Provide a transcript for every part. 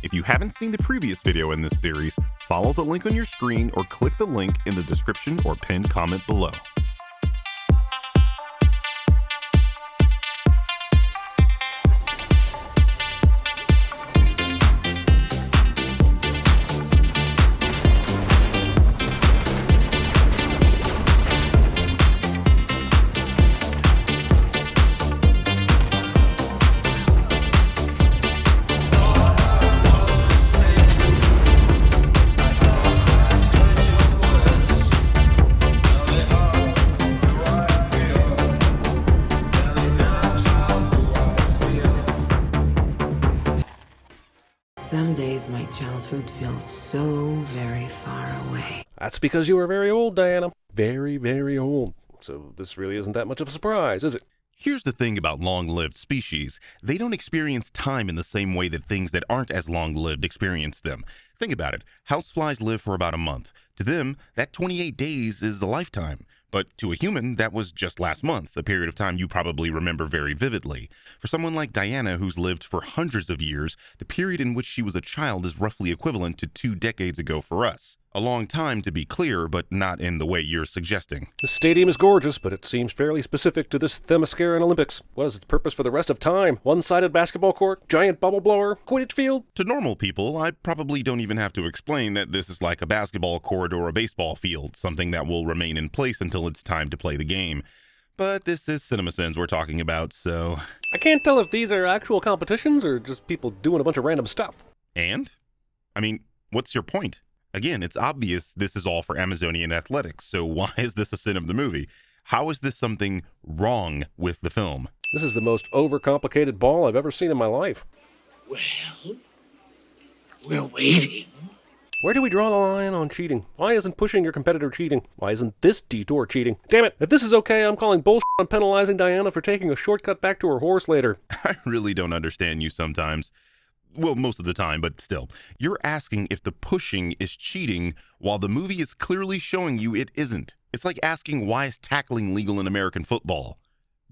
If you haven't seen the previous video in this series, follow the link on your screen or click the link in the description or pinned comment below. Some days my childhood feels so very far away. That's because you were very old, Diana. Very, very old. So this really isn't that much of a surprise, is it? Here's the thing about long-lived species. They don't experience time in the same way that things that aren't as long-lived experience them. Think about it. Houseflies live for about a month. To them, that 28 days is a lifetime. But to a human, that was just last month, a period of time you probably remember very vividly. For someone like Diana, who's lived for hundreds of years, the period in which she was a child is roughly equivalent to 2 decades ago for us. A long time, to be clear, but not in the way you're suggesting. The stadium is gorgeous, but it seems fairly specific to this Themysciran Olympics. What is its purpose for the rest of time? One-sided basketball court? Giant bubble blower? Quidditch field? To normal people, I probably don't even have to explain that this is like a basketball court or a baseball field, something that will remain in place until it's time to play the game. But this is CinemaSins we're talking about, so... I can't tell if these are actual competitions or just people doing a bunch of random stuff. And? I mean, what's your point? Again, it's obvious this is all for Amazonian athletics, so why is this a sin of the movie? How is this something wrong with the film? This is the most overcomplicated ball I've ever seen in my life. Well, we're waiting. Where do we draw the line on cheating? Why isn't pushing your competitor cheating? Why isn't this detour cheating? Damn it, if this is okay, I'm calling bullshit on penalizing Diana for taking a shortcut back to her horse later. I really don't understand you sometimes. Well, most of the time, but still. You're asking if the pushing is cheating while the movie is clearly showing you it isn't. It's like asking why is tackling legal in American football?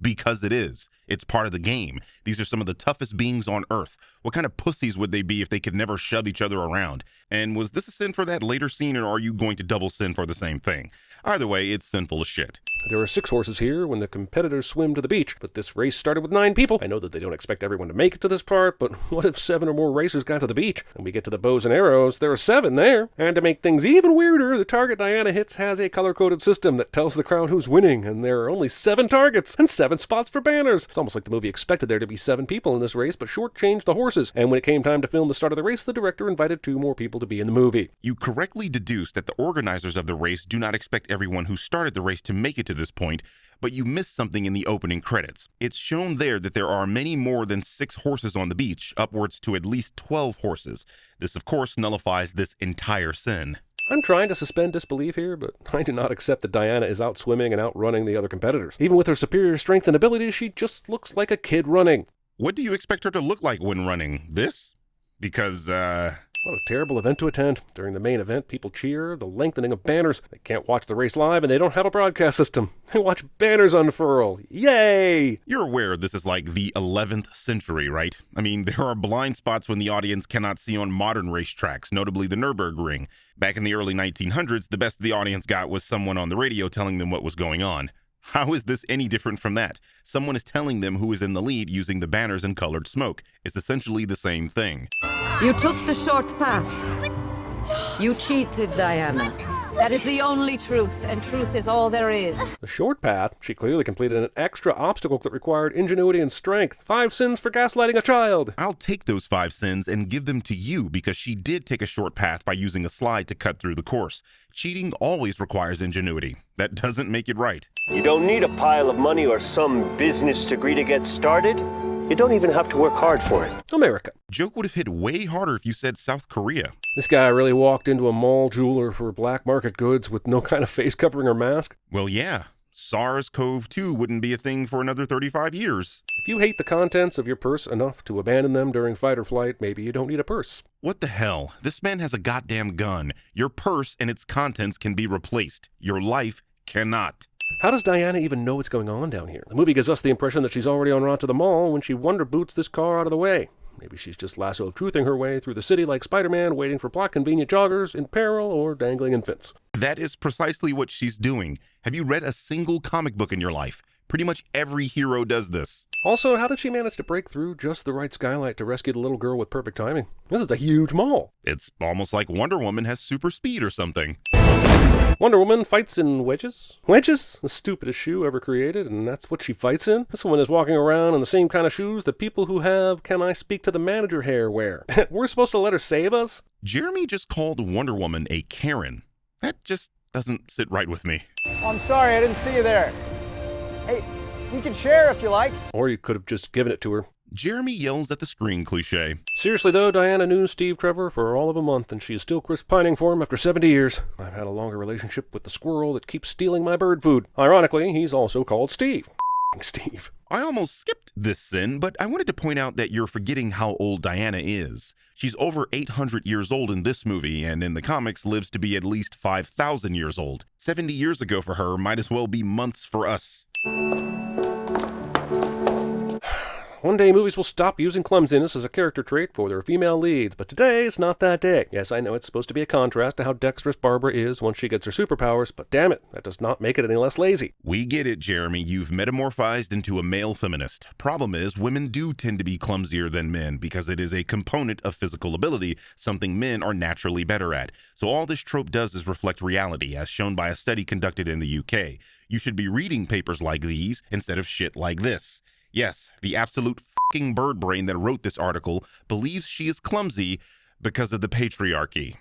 Because it is. It's part of the game. These are some of the toughest beings on earth. What kind of pussies would they be if they could never shove each other around? And was this a sin for that later scene, or are you going to double sin for the same thing? Either way, it's sinful as shit. There are 6 horses here when the competitors swim to the beach, but this race started with 9 people. I know that they don't expect everyone to make it to this part, but what if 7 or more racers got to the beach? And we get to the bows and arrows, there are 7 there. And to make things even weirder, the target Diana hits has a color-coded system that tells the crowd who's winning, and there are only 7 targets and 7 spots for banners. It's almost like the movie expected there to be 7 people in this race, but shortchanged the horses. And when it came time to film the start of the race, the director invited 2 more people to be in the movie. You correctly deduced that the organizers of the race do not expect everyone who started the race to make it to this point, but you missed something in the opening credits. It's shown there that there are many more than 6 horses on the beach, upwards to at least 12 horses. This, of course, nullifies this entire sin. I'm trying to suspend disbelief here, but I do not accept that Diana is out swimming and outrunning the other competitors. Even with her superior strength and abilities, she just looks like a kid running. What do you expect her to look like when running? This? Because, What a terrible event to attend. During the main event, people cheer, the lengthening of banners. They can't watch the race live, and they don't have a broadcast system. They watch banners unfurl. Yay! You're aware this is like the 11th century, right? I mean, there are blind spots when the audience cannot see on modern racetracks, notably the Nürburgring. Back in the early 1900s, the best the audience got was someone on the radio telling them what was going on. How is this any different from that? Someone is telling them who is in the lead using the banners and colored smoke. It's essentially the same thing. You took the short path. You cheated, Diana. That is the only truth, and truth is all there is. The short path? She clearly completed an extra obstacle that required ingenuity and strength. 5 sins for gaslighting a child. I'll take those 5 sins and give them to you because she did take a short path by using a slide to cut through the course. Cheating always requires ingenuity. That doesn't make it right. You don't need a pile of money or some business degree to get started. You don't even have to work hard for it. America. Joke would have hit way harder if you said South Korea. This guy really walked into a mall jeweler for black market goods with no kind of face covering or mask. Well, yeah. SARS-CoV-2 wouldn't be a thing for another 35 years. If you hate the contents of your purse enough to abandon them during fight or flight, maybe you don't need a purse. What the hell? This man has a goddamn gun. Your purse and its contents can be replaced. Your life cannot. How does Diana even know what's going on down here? The movie gives us the impression that she's already en route to the mall when she wonder boots this car out of the way. Maybe she's just lasso of truthing her way through the city like Spider-Man, waiting for plot-convenient joggers in peril or dangling infants. That is precisely what she's doing. Have you read a single comic book in your life? Pretty much every hero does this. Also, how did she manage to break through just the right skylight to rescue the little girl with perfect timing? This is a huge mall. It's almost like Wonder Woman has super speed or something. Wonder Woman fights in wedges? Wedges? The stupidest shoe ever created, and that's what she fights in? This woman is walking around in the same kind of shoes that people who have "can I speak to the manager" hair wear. We're supposed to let her save us? Jeremy just called Wonder Woman a Karen. That just doesn't sit right with me. Oh, I'm sorry, I didn't see you there. Hey, we can share if you like. Or you could have just given it to her. Jeremy yells at the screen cliche. Seriously though, Diana knew Steve Trevor for all of a month, and she is still crisp pining for him after 70 years. I've had a longer relationship with the squirrel that keeps stealing my bird food. Ironically, he's also called Steve. Steve. I almost skipped this sin, but I wanted to point out that you're forgetting how old Diana is. She's over 800 years old in this movie, and in the comics lives to be at least 5,000 years old. 70 years ago for her might as well be months for us. One day movies will stop using clumsiness as a character trait for their female leads, but today is not that day. Yes, I know it's supposed to be a contrast to how dexterous Barbara is once she gets her superpowers, but damn it, that does not make it any less lazy. We get it, Jeremy. You've metamorphized into a male feminist. Problem is, women do tend to be clumsier than men because it is a component of physical ability, something men are naturally better at. So all this trope does is reflect reality, as shown by a study conducted in the UK. You should be reading papers like these instead of shit like this. Yes, the absolute fucking bird brain that wrote this article believes she is clumsy because of the patriarchy.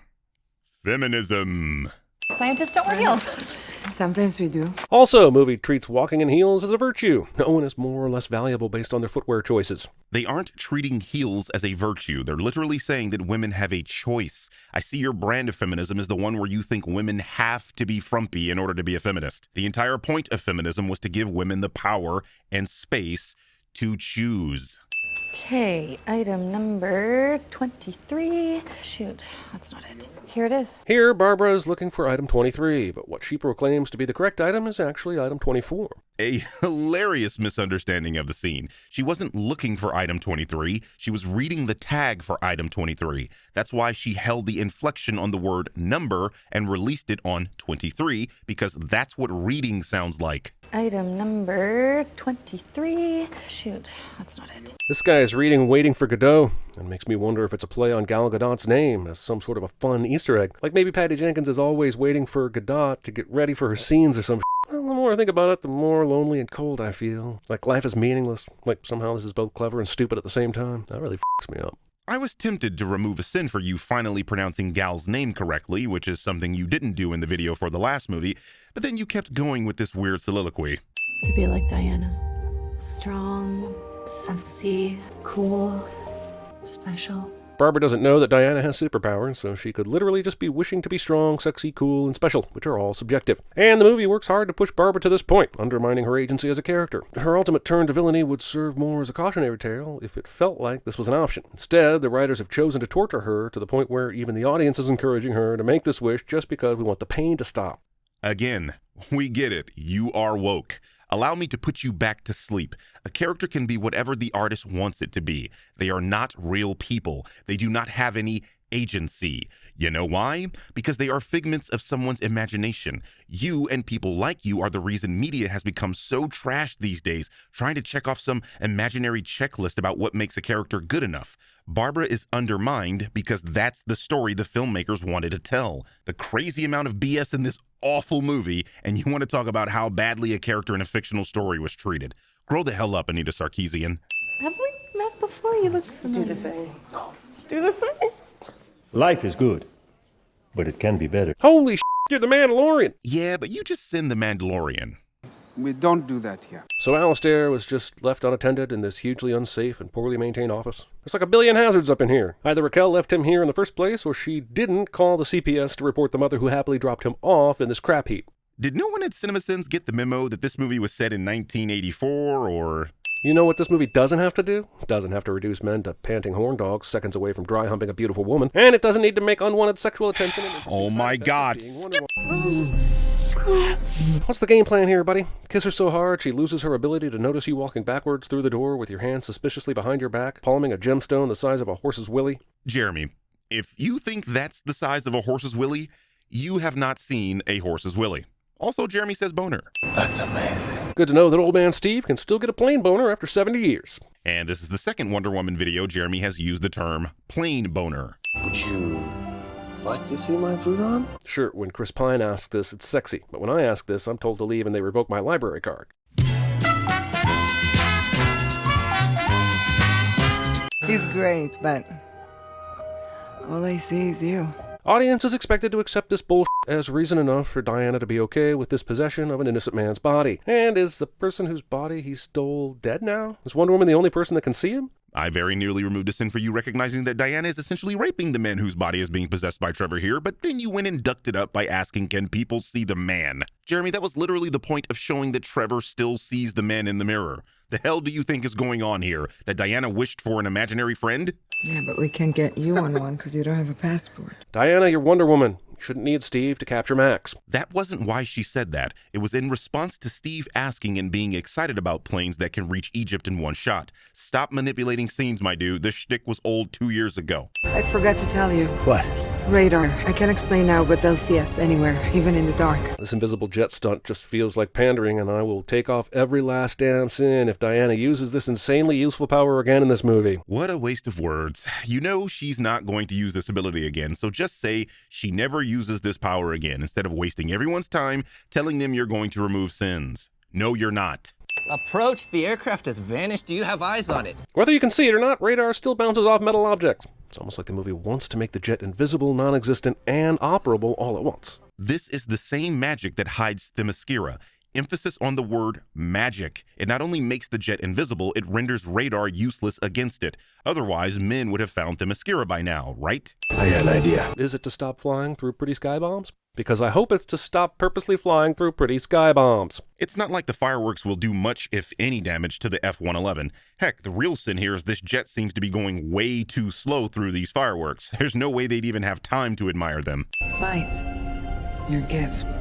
Feminism. Scientists don't wear heels. Sometimes we do. Also, movie treats walking in heels as a virtue. No one is more or less valuable based on their footwear choices. They aren't treating heels as a virtue. They're literally saying that women have a choice. I see your brand of feminism is the one where you think women have to be frumpy in order to be a feminist. The entire point of feminism was to give women the power and space to choose. Okay, item number 23. Shoot, that's not it. Here it is. Here, Barbara is looking for item 23, but what she proclaims to be the correct item is actually item 24. A hilarious misunderstanding of the scene. She wasn't looking for item 23. She was reading the tag for item 23. That's why she held the inflection on the word number and released it on 23, because that's what reading sounds like. Item number 23. Shoot, that's not it. This guy is reading Waiting for Godot, and makes me wonder if it's a play on Gal Gadot's name as some sort of a fun Easter egg. Like maybe Patty Jenkins is always waiting for Gadot to get ready for her scenes or some Well, the more I think about it, the more lonely and cold I feel. Like life is meaningless. Like somehow this is both clever and stupid at the same time. That really f***s me up. I was tempted to remove a sin for you finally pronouncing Gal's name correctly, which is something you didn't do in the video for the last movie, but then you kept going with this weird soliloquy. To be like Diana. Strong, sexy, cool, special. Barbara doesn't know that Diana has superpowers, so she could literally just be wishing to be strong, sexy, cool, and special, which are all subjective. And the movie works hard to push Barbara to this point, undermining her agency as a character. Her ultimate turn to villainy would serve more as a cautionary tale if it felt like this was an option. Instead, the writers have chosen to torture her to the point where even the audience is encouraging her to make this wish just because we want the pain to stop. Again, we get it. You are woke. Allow me to put you back to sleep. A character can be whatever the artist wants it to be. They are not real people. They do not have any agency. You know why? Because they are figments of someone's imagination. You and people like you are the reason media has become so trashed these days, trying to check off some imaginary checklist about what makes a character good enough. Barbara is undermined because that's the story the filmmakers wanted to tell. The crazy amount of BS in this awful movie, and you want to talk about how badly a character in a fictional story was treated. Grow the hell up, Anita Sarkeesian. Have we met before? You look familiar. Do the thing. Do the thing. Life is good, but it can be better. Holy you're the Mandalorian! Yeah, but you just send the Mandalorian. We don't do that here. So Alistair was just left unattended in this hugely unsafe and poorly maintained office. There's like a billion hazards up in here. Either Raquel left him here in the first place, or she didn't call the CPS to report the mother who happily dropped him off in this crap heap. Did no one at CinemaSins get the memo that this movie was set in 1984, or... You know what this movie doesn't have to do? It doesn't have to reduce men to panting horn dogs seconds away from dry humping a beautiful woman. And it doesn't need to make unwanted sexual attention. Oh my God. What's the game plan here, buddy? Kiss her so hard she loses her ability to notice you walking backwards through the door with your hands suspiciously behind your back, palming a gemstone the size of a horse's willy? Jeremy, if you think that's the size of a horse's willy, you have not seen a horse's willy. Also, Jeremy says boner. That's amazing. Good to know that old man Steve can still get a plain boner after 70 years. And this is the second Wonder Woman video Jeremy has used the term plain boner. Would you like to see my food on? Sure, when Chris Pine asks this, it's sexy. But when I ask this, I'm told to leave and they revoke my library card. He's great, but all I see is you. Audience is expected to accept this bullshit as reason enough for Diana to be okay with this possession of an innocent man's body. And is the person whose body he stole dead now? Is Wonder Woman the only person that can see him? I very nearly removed a sin for you recognizing that Diana is essentially raping the man whose body is being possessed by Trevor here, but then you went and ducked it up by asking, can people see the man? Jeremy, that was literally the point of showing that Trevor still sees the man in the mirror. The hell do you think is going on here? That Diana wished for an imaginary friend? Yeah, but we can't get you on one because you don't have a passport. Diana, you're Wonder Woman. You shouldn't need Steve to capture Max. That wasn't why she said that. It was in response to Steve asking and being excited about planes that can reach Egypt in one shot. Stop manipulating scenes, my dude. This shtick was old 2 years ago. I forgot to tell you. What? Radar. I can't explain now, but they'll see us anywhere, even in the dark. This invisible jet stunt just feels like pandering, and I will take off every last damn sin if Diana uses this insanely useful power again in this movie. What a waste of words. You know she's not going to use this ability again, so just say she never uses this power again instead of wasting everyone's time telling them you're going to remove sins. No, you're not. Approach, the aircraft has vanished. Do you have eyes on it? Whether you can see it or not, radar still bounces off metal objects. It's almost like the movie wants to make the jet invisible, non-existent, and operable all at once. This is the same magic that hides Themyscira. Emphasis on the word magic. It not only makes the jet invisible, it renders radar useless against it. Otherwise, men would have found Themyscira by now, right? I got an idea. Is it to stop flying through pretty sky bombs? Because I hope it's to stop purposely flying through pretty sky bombs. It's not like the fireworks will do much, if any, damage to the F-111. Heck, the real sin here is this jet seems to be going way too slow through these fireworks. There's no way they'd even have time to admire them. Flight. Your gift.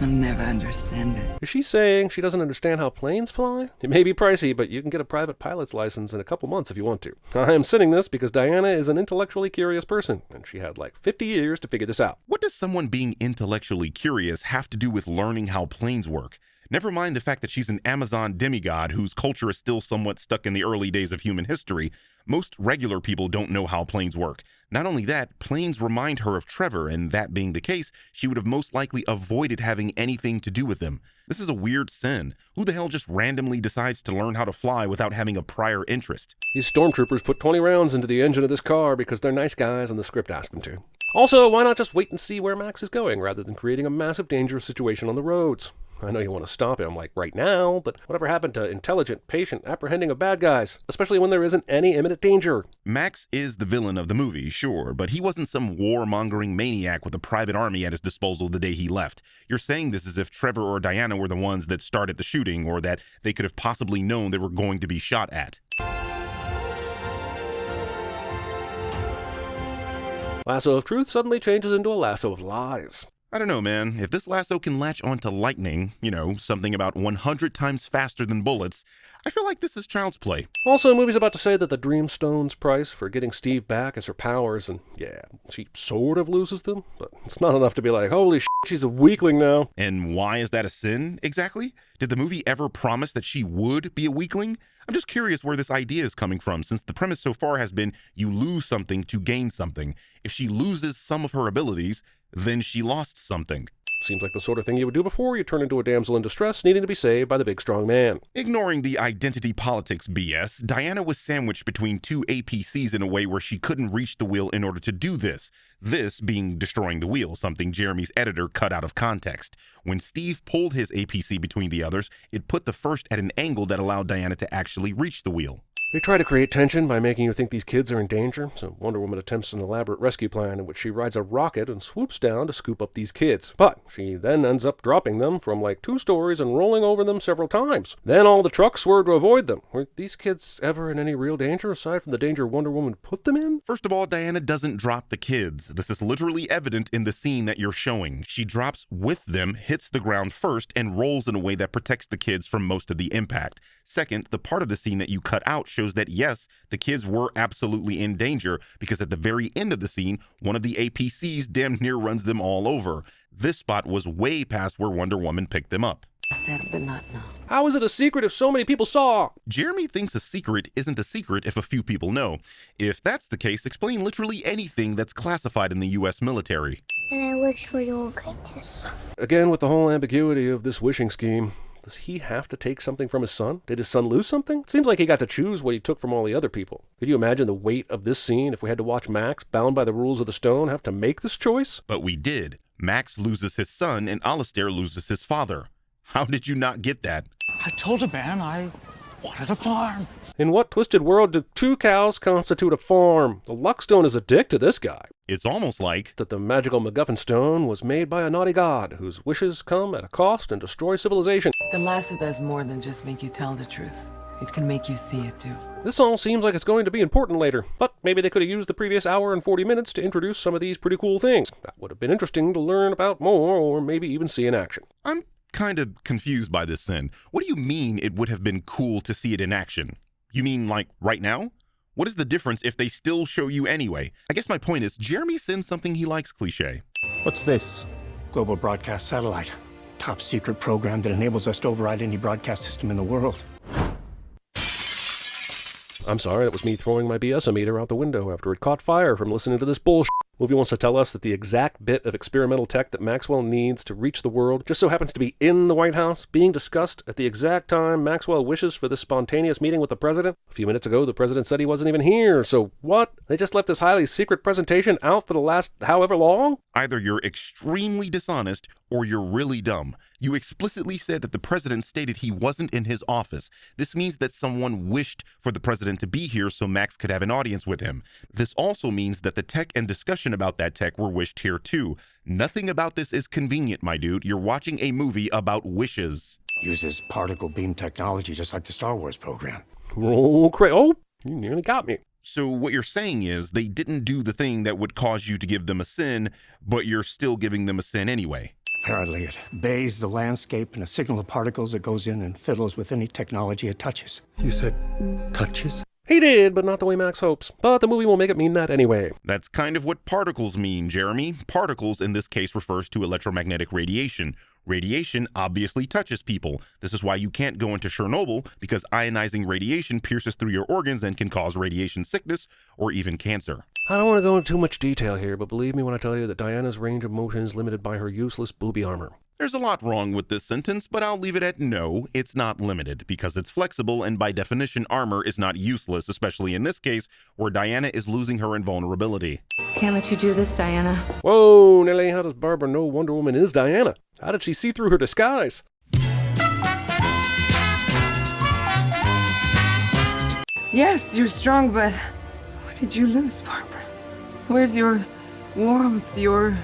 I'll never understand it. Is she saying she doesn't understand how planes fly? It may be pricey, but you can get a private pilot's license in a couple months if you want to. I am sending this because Diana is an intellectually curious person, and she had like 50 years to figure this out. What does someone being intellectually curious have to do with learning how planes work? Never mind the fact that she's an Amazon demigod whose culture is still somewhat stuck in the early days of human history. Most regular people don't know how planes work. Not only that, planes remind her of Trevor, and that being the case, she would have most likely avoided having anything to do with them. This is a weird sin. Who the hell just randomly decides to learn how to fly without having a prior interest? These stormtroopers put 20 rounds into the engine of this car because they're nice guys and the script asked them to. Also, why not just wait and see where Max is going rather than creating a massive dangerous situation on the roads? I know you want to stop him, like, right now, but whatever happened to intelligent, patient apprehending of bad guys, especially when there isn't any imminent danger? Max is the villain of the movie, sure, but he wasn't some warmongering maniac with a private army at his disposal the day he left. You're saying this as if Trevor or Diana were the ones that started the shooting, or that they could have possibly known they were going to be shot at. Lasso of truth suddenly changes into a lasso of lies. I don't know, man. If this lasso can latch onto lightning, you know, something about 100 times faster than bullets, I feel like this is child's play. Also, the movie's about to say that the Dreamstone's price for getting Steve back is her powers, and yeah, she sort of loses them, but it's not enough to be like, holy shit, she's a weakling now. And why is that a sin, exactly? Did the movie ever promise that she would be a weakling? I'm just curious where this idea is coming from, since the premise so far has been you lose something to gain something. If she loses some of her abilities, then she lost something. Seems like the sort of thing you would do before you turn into a damsel in distress needing to be saved by the big strong man. Ignoring the identity politics BS, Diana was sandwiched between two APCs in a way where she couldn't reach the wheel in order to do this. This being destroying the wheel, something Jeremy's editor cut out of context. When Steve pulled his APC between the others, it put the first at an angle that allowed Diana to actually reach the wheel. They try to create tension by making you think these kids are in danger, so Wonder Woman attempts an elaborate rescue plan in which she rides a rocket and swoops down to scoop up these kids. But she then ends up dropping them from like 2 stories and rolling over them several times. Then all the trucks swerve to avoid them. Were these kids ever in any real danger aside from the danger Wonder Woman put them in? First of all, Diana doesn't drop the kids. This is literally evident in the scene that you're showing. She drops with them, hits the ground first, and rolls in a way that protects the kids from most of the impact. Second, the part of the scene that you cut out shows that yes, the kids were absolutely in danger because at the very end of the scene, one of the APCs damn near runs them all over. This spot was way past where Wonder Woman picked them up. I said but not now. How is it a secret if so many people saw? Jeremy thinks a secret isn't a secret if a few people know. If that's the case, explain literally anything that's classified in the US military. And I wish for your goodness. Again, with the whole ambiguity of this wishing scheme, does he have to take something from his son? Did his son lose something? Seems like he got to choose what he took from all the other people. Could you imagine the weight of this scene if we had to watch Max, bound by the rules of the stone, have to make this choice? But we did. Max loses his son and Alistair loses his father. How did you not get that? I told a man I wanted a farm. In what twisted world do 2 cows constitute a farm? The Luckstone is a dick to this guy. It's almost like that the magical MacGuffin stone was made by a naughty god whose wishes come at a cost and destroy civilization. The lasso does more than just make you tell the truth. It can make you see it too. This all seems like it's going to be important later, but maybe they could have used the previous hour and 40 minutes to introduce some of these pretty cool things. That would have been interesting to learn about more or maybe even see in action. I'm kind of confused by this then. What do you mean it would have been cool to see it in action? You mean like right now? What is the difference if they still show you anyway? I guess my point is Jeremy sends something he likes cliche. What's this? Global broadcast satellite. Top secret program that enables us to override any broadcast system in the world. I'm sorry, that was me throwing my BS-o-meter out the window after it caught fire from listening to this bullshit. Movie wants to tell us that the exact bit of experimental tech that Maxwell needs to reach the world just so happens to be in the White House, being discussed at the exact time Maxwell wishes for this spontaneous meeting with the president. A few minutes ago, the president said he wasn't even here, so what? They just left this highly secret presentation out for the last however long? Either you're extremely dishonest or you're really dumb. You explicitly said that the president stated he wasn't in his office. This means that someone wished for the president to be here so Max could have an audience with him. This also means that the tech and discussion about that tech were wished here too. Nothing about this is convenient, my dude. You're watching a movie about wishes. Uses particle beam technology just like the Star Wars program. Oh, you nearly got me. So what you're saying is they didn't do the thing that would cause you to give them a sin, but you're still giving them a sin anyway. Apparently it bathes the landscape in a signal of particles that goes in and fiddles with any technology it touches. You said touches? He did, but not the way Max hopes. But the movie will make it mean that anyway. That's kind of what particles mean, Jeremy. Particles in this case refers to electromagnetic radiation. Radiation obviously touches people. This is why you can't go into Chernobyl, because ionizing radiation pierces through your organs and can cause radiation sickness or even cancer. I don't want to go into too much detail here, but believe me when I tell you that Diana's range of motion is limited by her useless booby armor. There's a lot wrong with this sentence, but I'll leave it at no, it's not limited, because it's flexible and by definition armor is not useless, especially in this case where Diana is losing her invulnerability. Can't let you do this, Diana. Whoa, Nelly, how does Barbara know Wonder Woman is Diana? How did she see through her disguise? Yes, you're strong, but what did you lose, Barbara? Where's your warmth, your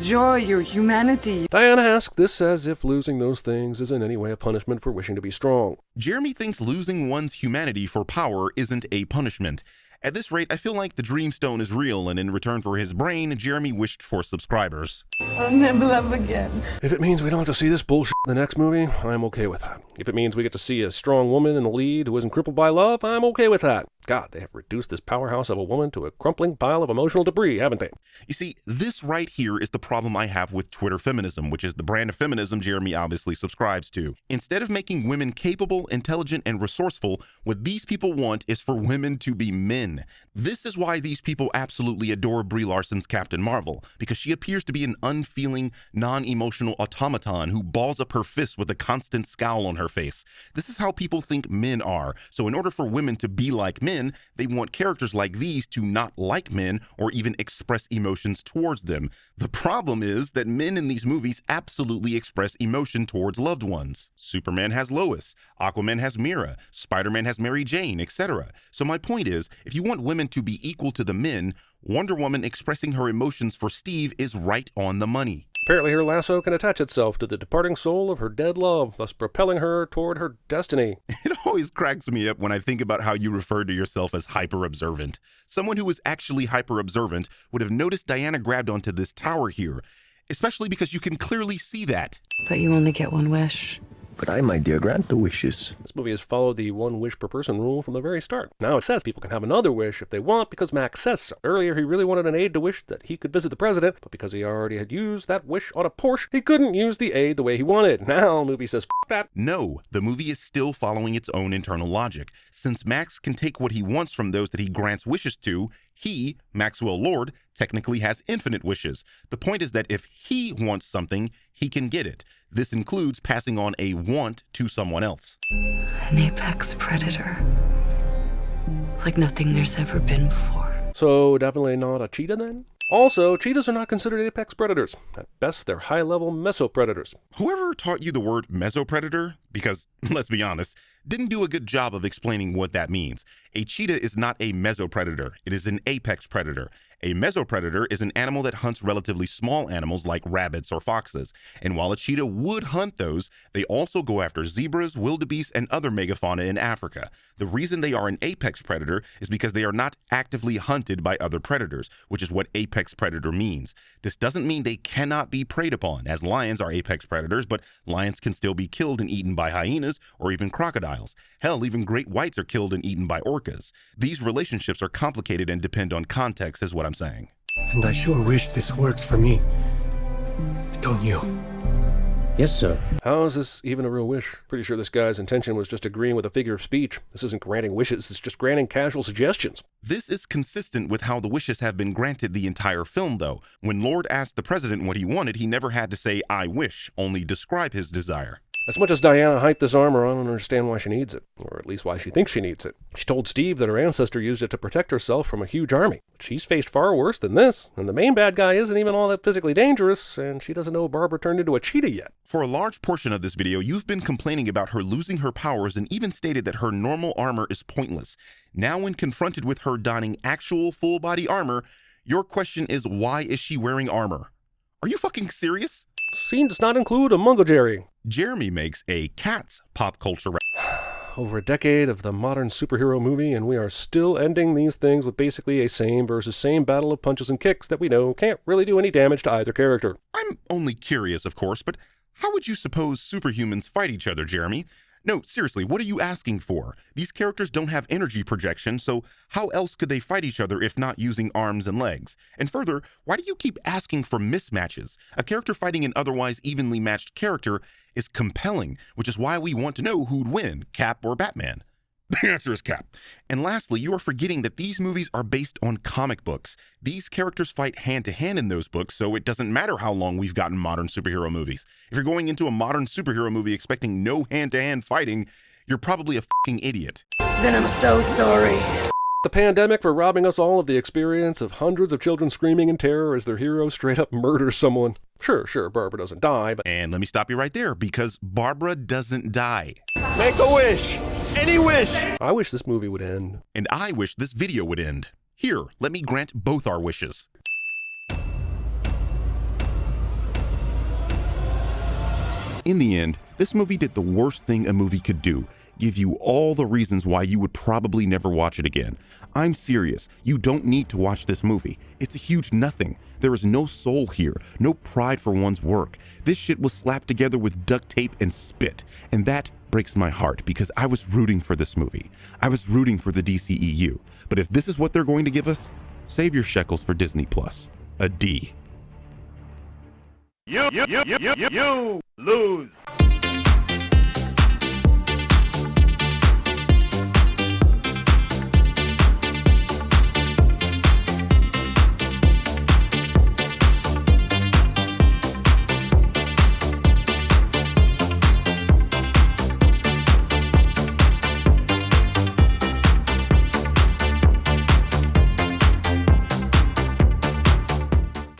joy, your humanity? Diana asks this as if losing those things is in any way a punishment for wishing to be strong. Jeremy thinks losing one's humanity for power isn't a punishment. At this rate, I feel like the Dreamstone is real, and in return for his brain, Jeremy wished for subscribers. I'll never love again. If it means we don't have to see this bullshit in the next movie, I'm okay with that. If it means we get to see a strong woman in the lead who isn't crippled by love, I'm okay with that. God, they have reduced this powerhouse of a woman to a crumpling pile of emotional debris, haven't they? You see, this right here is the problem I have with Twitter feminism, which is the brand of feminism Jeremy obviously subscribes to. Instead of making women capable, intelligent, and resourceful, what these people want is for women to be men. This is why these people absolutely adore Brie Larson's Captain Marvel, because she appears to be an unfeeling, non-emotional automaton who balls up her fists with a constant scowl on her face. This is how people think men are, so in order for women to be like men, men, they want characters like these to not like men or even express emotions towards them. The problem is that men in these movies absolutely express emotion towards loved ones. Superman has Lois, Aquaman has Mira, Spider-Man has Mary Jane, etc. So my point is, if you want women to be equal to the men, Wonder Woman expressing her emotions for Steve is right on the money. Apparently her lasso can attach itself to the departing soul of her dead love, thus propelling her toward her destiny. It always cracks me up when I think about how you refer to yourself as hyper-observant. Someone who is actually hyper-observant would have noticed Diana grabbed onto this tower here, especially because you can clearly see that. But you only get one wish. But I, my dear, grant the wishes. This movie has followed the one wish per person rule from the very start. Now it says people can have another wish if they want because Max says so. Earlier he really wanted an aide to wish that he could visit the president, but because he already had used that wish on a Porsche, he couldn't use the aide the way he wanted. Now the movie says F that. No, the movie is still following its own internal logic. Since Max can take what he wants from those that he grants wishes to, he, Maxwell Lord, technically has infinite wishes. The point is that if he wants something, he can get it. This includes passing on a want to someone else. An apex predator. Like nothing there's ever been before. So definitely not a cheetah then? Also, cheetahs are not considered apex predators. At best, they're high-level mesopredators. Whoever taught you the word mesopredator, because, let's be honest, didn't do a good job of explaining what that means. A cheetah is not a mesopredator. It is an apex predator. A mesopredator is an animal that hunts relatively small animals like rabbits or foxes. And while a cheetah would hunt those, they also go after zebras, wildebeest, and other megafauna in Africa. The reason they are an apex predator is because they are not actively hunted by other predators, which is what apex predator means. This doesn't mean they cannot be preyed upon, as lions are apex predators, but lions can still be killed and eaten by hyenas or even crocodiles. Hell, even great whites are killed and eaten by orcas. These relationships are complicated and depend on context, is what I'm saying. And I sure wish this works for me. Don't you? Yes, sir. How is this even a real wish? Pretty sure this guy's intention was just agreeing with a figure of speech. This isn't granting wishes, it's just granting casual suggestions. This is consistent with how the wishes have been granted the entire film, though. When Lord asked the president what he wanted, he never had to say, "I wish," only describe his desire. As much as Diana hyped this armor, I don't understand why she needs it, or at least why she thinks she needs it. She told Steve that her ancestor used it to protect herself from a huge army. But she's faced far worse than this, and the main bad guy isn't even all that physically dangerous, and she doesn't know Barbara turned into a cheetah yet. For a large portion of this video, you've been complaining about her losing her powers and even stated that her normal armor is pointless. Now, when confronted with her donning actual full-body armor, your question is, why is she wearing armor? Are you fucking serious? Scene does not include a Mungo Jerry. Jeremy makes a Cats pop culture Over a decade of the modern superhero movie, and we are still ending these things with basically a same versus same battle of punches and kicks that we know can't really do any damage to either character. I'm only curious, of course, but how would you suppose superhumans fight each other, Jeremy? No, seriously, what are you asking for? These characters don't have energy projection, so how else could they fight each other if not using arms and legs? And further, why do you keep asking for mismatches? A character fighting an otherwise evenly matched character is compelling, which is why we want to know who'd win, Cap or Batman. The answer is Cap. And lastly, you are forgetting that these movies are based on comic books. These characters fight hand to hand in those books, so it doesn't matter how long we've gotten modern superhero movies. If you're going into a modern superhero movie expecting no hand-to-hand fighting, you're probably a fucking idiot. Then I'm so sorry. The pandemic for robbing us all of the experience of hundreds of children screaming in terror as their hero straight up murders someone. Sure, Barbara doesn't die, but... And let me stop you right there, because Barbara doesn't die. Make a wish! Any wish! I wish this movie would end. And I wish this video would end. Here, let me grant both our wishes. In the end, this movie did the worst thing a movie could do. Give you all the reasons why you would probably never watch it again. I'm serious, you don't need to watch this movie. It's a huge nothing. There is no soul here, no pride for one's work. This shit was slapped together with duct tape and spit. And that breaks my heart because I was rooting for this movie. I was rooting for the DCEU. But if this is what they're going to give us, save your shekels for Disney+. A D. You lose.